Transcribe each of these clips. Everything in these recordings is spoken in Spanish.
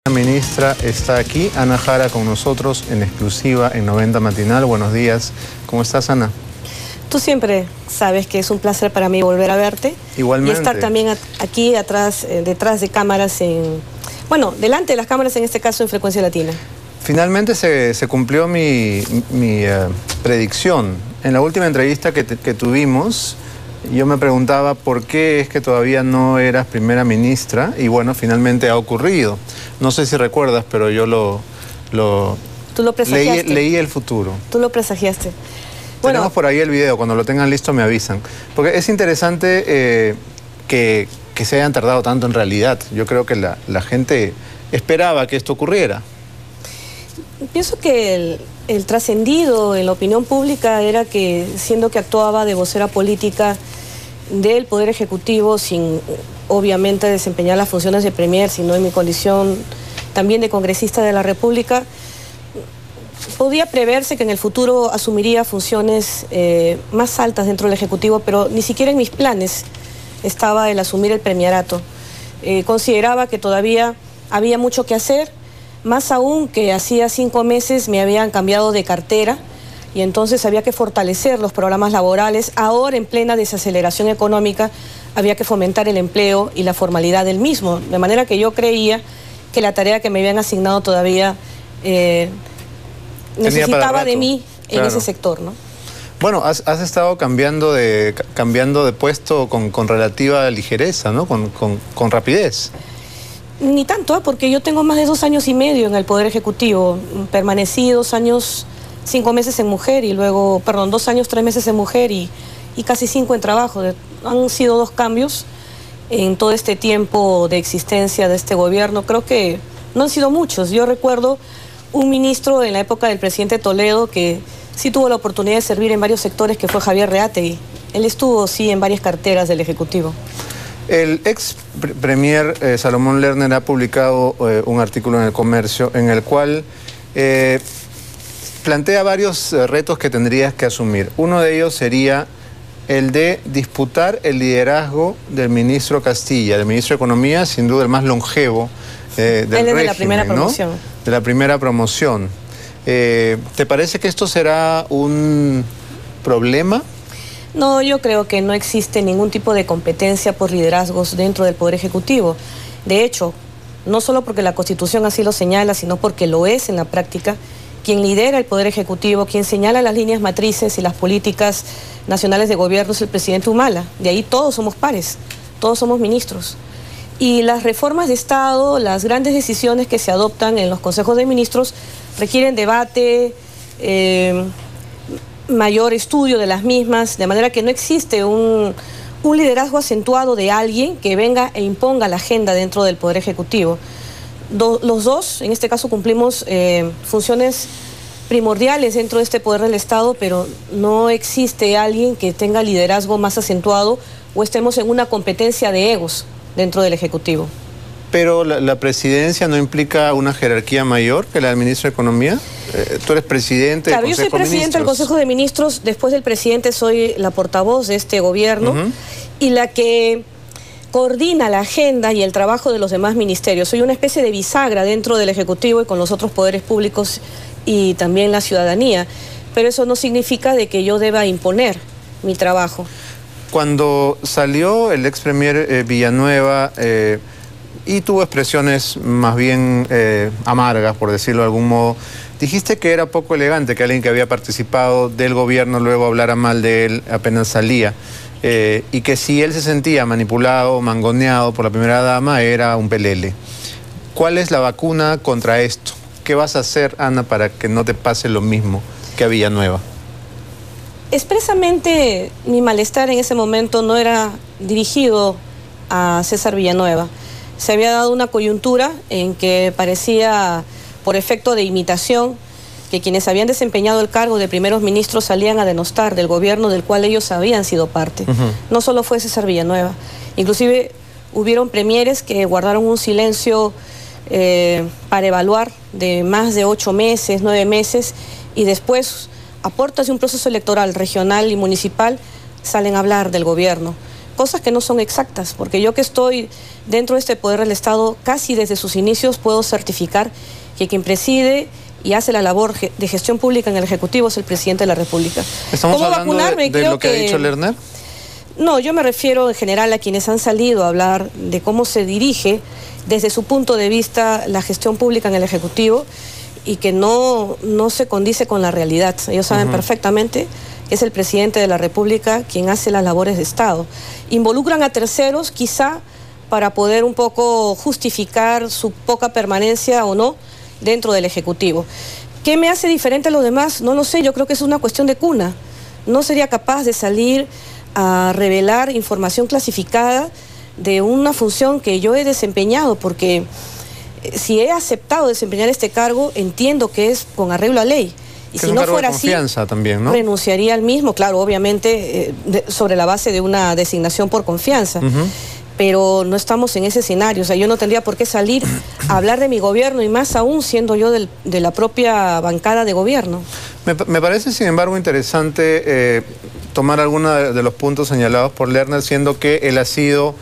La ministra está aquí, Ana Jara, con nosotros en exclusiva en 90 Matinal. Buenos días. ¿Cómo estás, Ana? Tú siempre sabes que es un placer para mí volver a verte. Igualmente. Y estar también aquí atrás, detrás de cámaras, delante de las cámaras, en este caso en Frecuencia Latina. Finalmente se cumplió mi predicción. En la última entrevista que tuvimos, yo me preguntaba por qué es que todavía no eras primera ministra, y bueno, finalmente ha ocurrido. No sé si recuerdas, pero yo Tú lo presagiaste. leí el futuro. Tú lo presagiaste. Tenemos por ahí el video, cuando lo tengan listo me avisan. Porque es interesante que se hayan tardado tanto en realidad. Yo creo que la gente esperaba que esto ocurriera. Pienso que el trascendido en la opinión pública era que, siendo que actuaba de vocera política del Poder Ejecutivo, sin obviamente desempeñar las funciones de premier, sino en mi condición también de congresista de la República, podía preverse que en el futuro asumiría funciones más altas dentro del Ejecutivo, pero ni siquiera en mis planes estaba el asumir el premierato. Consideraba que todavía había mucho que hacer, más aún que hacía 5 meses me habían cambiado de cartera y entonces había que fortalecer los programas laborales. Ahora, en plena desaceleración económica, había que fomentar el empleo y la formalidad del mismo, de manera que yo creía que la tarea que me habían asignado todavía necesitaba de mí en ese sector, ¿no? Bueno, has estado cambiando de puesto con relativa ligereza, ¿no? Con rapidez. Ni tanto, porque yo tengo más de 2 años y medio en el Poder Ejecutivo. Permanecí 2 años, 5 meses en mujer y luego, 2 años, 3 meses en mujer y casi 5 en trabajo. Han sido 2 cambios en todo este tiempo de existencia de este gobierno. Creo que no han sido muchos. Yo recuerdo un ministro en la época del presidente Toledo que sí tuvo la oportunidad de servir en varios sectores, que fue Javier Reategui. Él estuvo, sí, en varias carteras del Ejecutivo. El ex premier Salomón Lerner ha publicado un artículo en El Comercio en el cual plantea varios retos que tendrías que asumir. Uno de ellos sería el de disputar el liderazgo del ministro Castilla, del ministro de Economía, sin duda el más longevo del régimen, de la primera promoción. ¿no? De la primera promoción. ¿Te parece que esto será un problema? No, yo creo que no existe ningún tipo de competencia por liderazgos dentro del Poder Ejecutivo. De hecho, no solo porque la Constitución así lo señala, sino porque lo es en la práctica, quien lidera el Poder Ejecutivo, quien señala las líneas matrices y las políticas nacionales de gobierno es el presidente Humala. De ahí todos somos pares, todos somos ministros. Y las reformas de Estado, las grandes decisiones que se adoptan en los consejos de ministros requieren debate, mayor estudio de las mismas, de manera que no existe un liderazgo acentuado de alguien que venga e imponga la agenda dentro del Poder Ejecutivo. Los dos, en este caso, cumplimos funciones primordiales dentro de este poder del Estado, pero no existe alguien que tenga liderazgo más acentuado o estemos en una competencia de egos dentro del Ejecutivo. ¿Pero la presidencia no implica una jerarquía mayor que la del ministro de Economía? ¿Tú eres presidente del Consejo de Ministros? Claro, yo soy presidente del Consejo de Ministros. Después del presidente soy la portavoz de este gobierno y la que coordina la agenda y el trabajo de los demás ministerios. Soy una especie de bisagra dentro del Ejecutivo y con los otros poderes públicos y también la ciudadanía. Pero eso no significa de que yo deba imponer mi trabajo. Cuando salió el ex premier Villanueva y tuvo expresiones más bien amargas, por decirlo de algún modo, dijiste que era poco elegante que alguien que había participado del gobierno luego hablara mal de él apenas salía, y que si él se sentía manipulado, mangoneado por la primera dama, era un pelele. ¿Cuál es la vacuna contra esto? ¿Qué vas a hacer, Ana, para que no te pase lo mismo que a Villanueva? Expresamente, mi malestar en ese momento no era dirigido a César Villanueva. Se había dado una coyuntura en que parecía, por efecto de imitación, que quienes habían desempeñado el cargo de primeros ministros salían a denostar del gobierno del cual ellos habían sido parte. No solo fue César Villanueva, inclusive hubieron premieres que guardaron un silencio para evaluar de más de 8 meses, 9 meses, y después, a puertas de un proceso electoral regional y municipal, salen a hablar del gobierno. cosas que no son exactas, porque yo que estoy dentro de este poder del Estado casi desde sus inicios puedo certificar que quien preside y hace la labor de gestión pública en el Ejecutivo es el presidente de la República. ¿Estamos hablando de lo que ha dicho Lerner? No, yo me refiero en general a quienes han salido a hablar de cómo se dirige desde su punto de vista la gestión pública en el Ejecutivo y que no se condice con la realidad. Ellos saben perfectamente que es el presidente de la República quien hace las labores de Estado. Involucran a terceros quizá para poder un poco justificar su poca permanencia o no dentro del Ejecutivo. ¿Qué me hace diferente a los demás? No lo sé, yo creo que es una cuestión de cuna. No sería capaz de salir a revelar información clasificada de una función que yo he desempeñado, porque si he aceptado desempeñar este cargo, entiendo que es con arreglo a ley. Y si no fuera así, también, ¿no? Renunciaría al mismo, claro, obviamente sobre la base de una designación por confianza. Pero no estamos en ese escenario. O sea, yo no tendría por qué salir a hablar de mi gobierno, y más aún siendo yo de la propia bancada de gobierno. Me parece, sin embargo, interesante tomar algunos de los puntos señalados por Lerner, siendo que él ha sido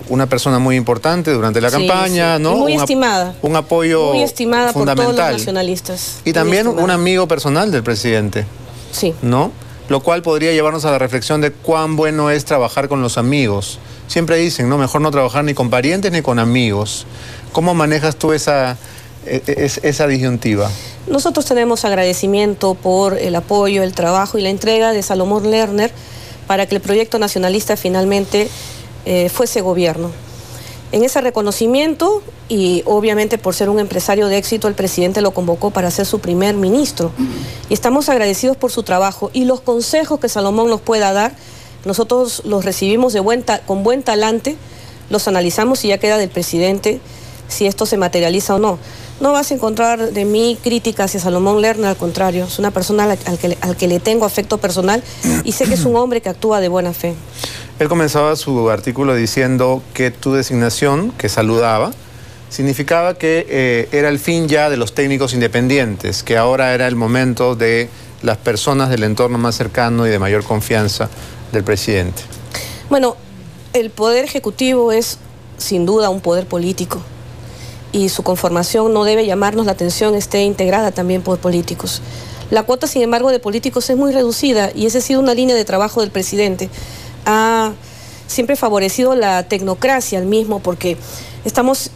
una persona muy importante durante la campaña, ¿no? Y muy estimada. Un apoyo muy estimada fundamental. por todos los nacionalistas. Y también un amigo personal del presidente. Sí. ¿No? Lo cual podría llevarnos a la reflexión de cuán bueno es trabajar con los amigos. Siempre dicen, ¿no? Mejor no trabajar ni con parientes ni con amigos. ¿Cómo manejas tú esa disyuntiva? Nosotros tenemos agradecimiento por el apoyo, el trabajo y la entrega de Salomón Lerner para que el proyecto nacionalista finalmente fuese gobierno. En ese reconocimiento, y obviamente por ser un empresario de éxito, el presidente lo convocó para ser su primer ministro. Y estamos agradecidos por su trabajo y los consejos que Salomón nos pueda dar. Nosotros los recibimos con buen talante, los analizamos y ya queda del presidente si esto se materializa o no. No vas a encontrar de mí críticas hacia Salomón Lerner, al contrario, es una persona al que le tengo afecto personal y sé que es un hombre que actúa de buena fe. Él comenzaba su artículo diciendo que tu designación, que saludaba, significaba que era el fin ya de los técnicos independientes, que ahora era el momento de las personas del entorno más cercano y de mayor confianza del presidente. Bueno, el poder ejecutivo es sin duda un poder político y su conformación no debe llamarnos la atención, esté integrada también por políticos. La cuota, sin embargo, de políticos es muy reducida y esa ha sido una línea de trabajo del presidente. Ha siempre favorecido la tecnocracia al mismo, porque estamos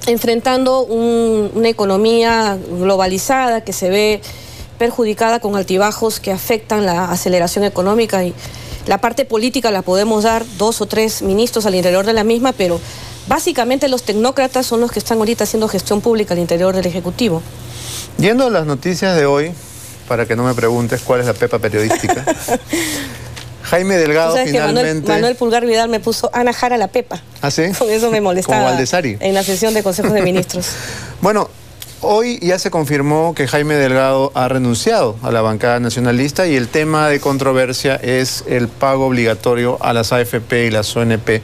enfrentando una economía globalizada que se ve perjudicada con altibajos que afectan la aceleración económica, y la parte política la podemos dar 2 o 3 ministros al interior de la misma, pero básicamente los tecnócratas son los que están ahorita haciendo gestión pública al interior del Ejecutivo. Yendo a las noticias de hoy, para que no me preguntes cuál es la pepa periodística, Jaime Delgado finalmente... Que Manuel Pulgar Vidal me puso Ana Jara la pepa. ¿Ah, sí? Con eso me molestaba. Como Valdesari. En la sesión de Consejos de Ministros. Bueno, hoy ya se confirmó que Jaime Delgado ha renunciado a la bancada nacionalista y el tema de controversia es el pago obligatorio a las AFP y las ONP.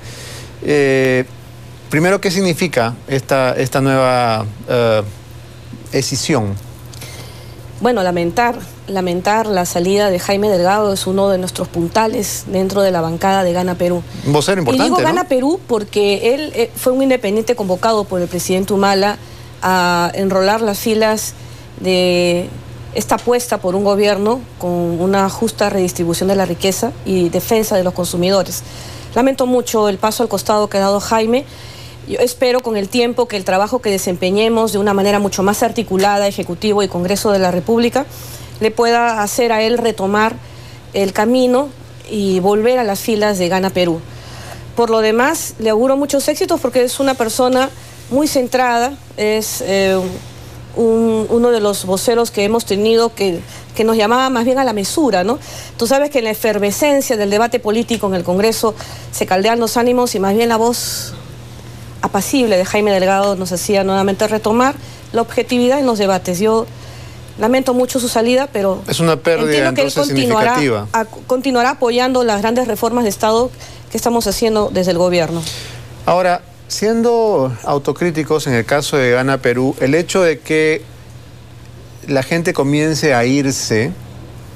Primero, ¿qué significa esta nueva decisión? Bueno, lamentar la salida de Jaime Delgado es uno de nuestros puntales dentro de la bancada de Gana Perú. Un vocero importante, y digo Gana ¿no? Perú porque él fue un independiente convocado por el presidente Humala a enrolar las filas de esta apuesta por un gobierno con una justa redistribución de la riqueza y defensa de los consumidores. Lamento mucho el paso al costado que ha dado Jaime. Yo espero con el tiempo que el trabajo que desempeñemos de una manera mucho más articulada, Ejecutivo y Congreso de la República, le pueda hacer a él retomar el camino y volver a las filas de Gana Perú. Por lo demás, le auguro muchos éxitos porque es una persona muy centrada, es uno de los voceros que hemos tenido que nos llamaba más bien a la mesura, ¿no? Tú sabes que en la efervescencia del debate político en el Congreso se caldean los ánimos y más bien la voz apacible de Jaime Delgado nos hacía nuevamente retomar la objetividad en los debates. Yo lamento mucho su salida, pero es una pérdida entonces significativa. Continuará apoyando las grandes reformas de Estado que estamos haciendo desde el gobierno. Ahora, siendo autocríticos en el caso de Gana Perú, el hecho de que la gente comience a irse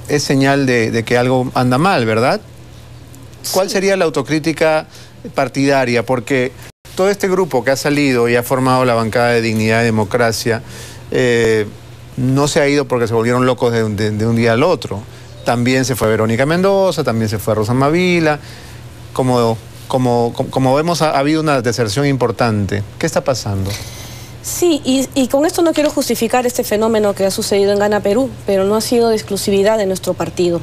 es señal de que algo anda mal, ¿verdad? ¿cuál sería la autocrítica partidaria? Porque todo este grupo que ha salido y ha formado la bancada de Dignidad y Democracia no se ha ido porque se volvieron locos de un día al otro. También se fue Verónica Mendoza, también se fue Rosa Mavila. Como vemos, ha habido una deserción importante. ¿Qué está pasando? Sí, y con esto no quiero justificar este fenómeno que ha sucedido en Gana Perú, pero no ha sido de exclusividad de nuestro partido.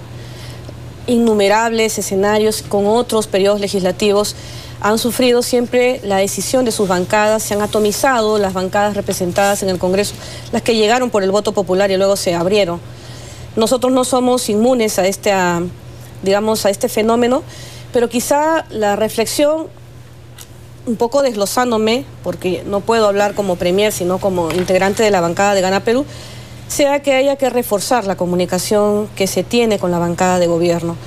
Innumerables escenarios con otros periodos legislativos han sufrido siempre la decisión de sus bancadas, se han atomizado las bancadas representadas en el Congreso, las que llegaron por el voto popular y luego se abrieron. Nosotros no somos inmunes a este fenómeno, pero quizá la reflexión, un poco desglosándome, porque no puedo hablar como premier, sino como integrante de la bancada de Gana Perú, sea que haya que reforzar la comunicación que se tiene con la bancada de gobierno.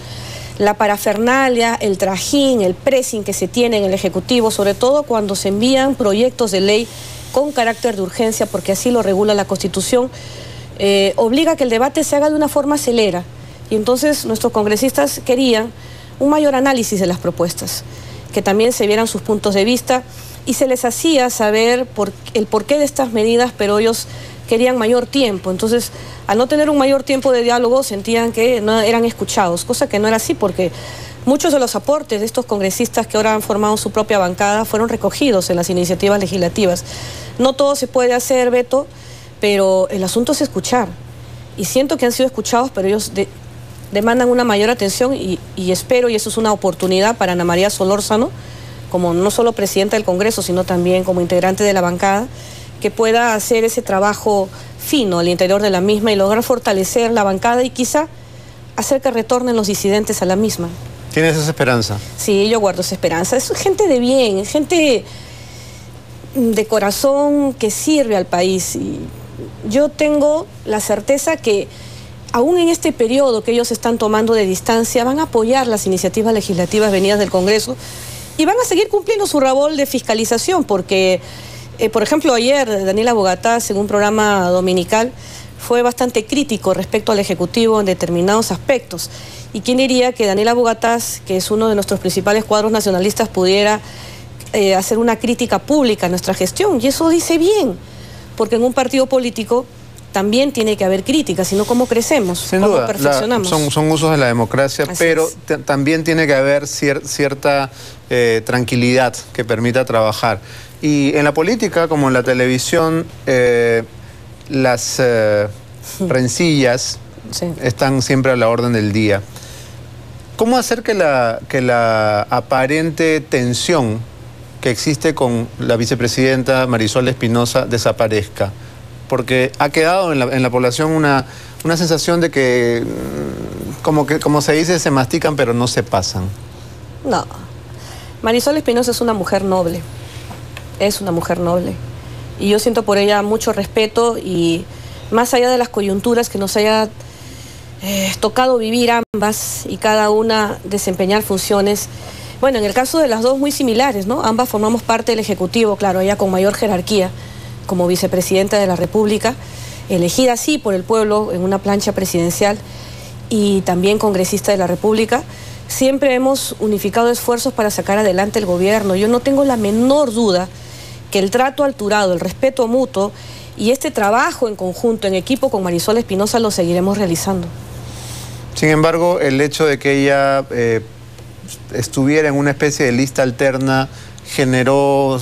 La parafernalia, el trajín, el pressing que se tiene en el Ejecutivo, sobre todo cuando se envían proyectos de ley con carácter de urgencia, porque así lo regula la Constitución, obliga a que el debate se haga de una forma acelera. Y entonces nuestros congresistas querían un mayor análisis de las propuestas, que también se vieran sus puntos de vista y se les hacía saber el porqué de estas medidas, pero ellos querían mayor tiempo. Entonces, al no tener un mayor tiempo de diálogo, sentían que no eran escuchados, cosa que no era así, porque muchos de los aportes de estos congresistas que ahora han formado su propia bancada fueron recogidos en las iniciativas legislativas. No todo se puede hacer, Beto, pero el asunto es escuchar. Y siento que han sido escuchados, pero ellos demandan una mayor atención y espero, y eso es una oportunidad para Ana María Solórzano, como no solo presidenta del Congreso, sino también como integrante de la bancada, que pueda hacer ese trabajo fino al interior de la misma y lograr fortalecer la bancada y quizá hacer que retornen los disidentes a la misma. ¿Tienes esa esperanza? Sí, yo guardo esa esperanza. Es gente de bien, gente de corazón que sirve al país. Y yo tengo la certeza que aún en este periodo que ellos están tomando de distancia, van a apoyar las iniciativas legislativas venidas del Congreso y van a seguir cumpliendo su rol de fiscalización, porque, por ejemplo, ayer Daniela Bogataz, en un programa dominical, fue bastante crítico respecto al Ejecutivo en determinados aspectos. ¿Y quién diría que Daniela Bogataz, que es uno de nuestros principales cuadros nacionalistas, pudiera hacer una crítica pública a nuestra gestión? Y eso dice bien, porque en un partido político también tiene que haber críticas, sino cómo crecemos, sin cómo duda, perfeccionamos. Son usos de la democracia, así pero es. También tiene que haber cierta tranquilidad que permita trabajar. Y en la política, como en la televisión, las rencillas están siempre a la orden del día. ¿Cómo hacer que la aparente tensión que existe con la vicepresidenta Marisol Espinosa desaparezca? Porque ha quedado en la población una sensación de que, como se dice, se mastican pero no se pasan. No. Marisol Espinosa es una mujer noble. Es una mujer noble. Y yo siento por ella mucho respeto y más allá de las coyunturas que nos haya tocado vivir ambas y cada una desempeñar funciones. Bueno, en el caso de las dos muy similares, ¿no? Ambas formamos parte del Ejecutivo, claro, ella con mayor jerarquía, como vicepresidenta de la República, elegida así por el pueblo en una plancha presidencial y también congresista de la República. Siempre hemos unificado esfuerzos para sacar adelante el gobierno. Yo no tengo la menor duda que el trato alturado, el respeto mutuo y este trabajo en conjunto, en equipo con Marisol Espinosa, lo seguiremos realizando. Sin embargo, el hecho de que ella estuviera en una especie de lista alterna generó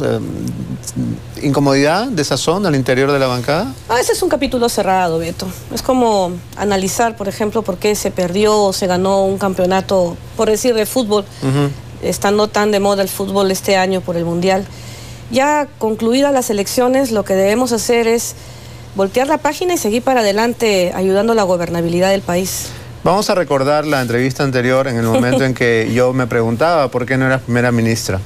incomodidad, desazón al interior de la bancada. Ese es un capítulo cerrado, Beto. Es como analizar, por ejemplo, por qué se perdió o se ganó un campeonato, por decir, de fútbol, estando tan de moda el fútbol este año por el Mundial. Ya concluidas las elecciones, lo que debemos hacer es voltear la página y seguir para adelante ayudando a la gobernabilidad del país. Vamos a recordar la entrevista anterior en el momento en que yo me preguntaba por qué no eras primera ministra.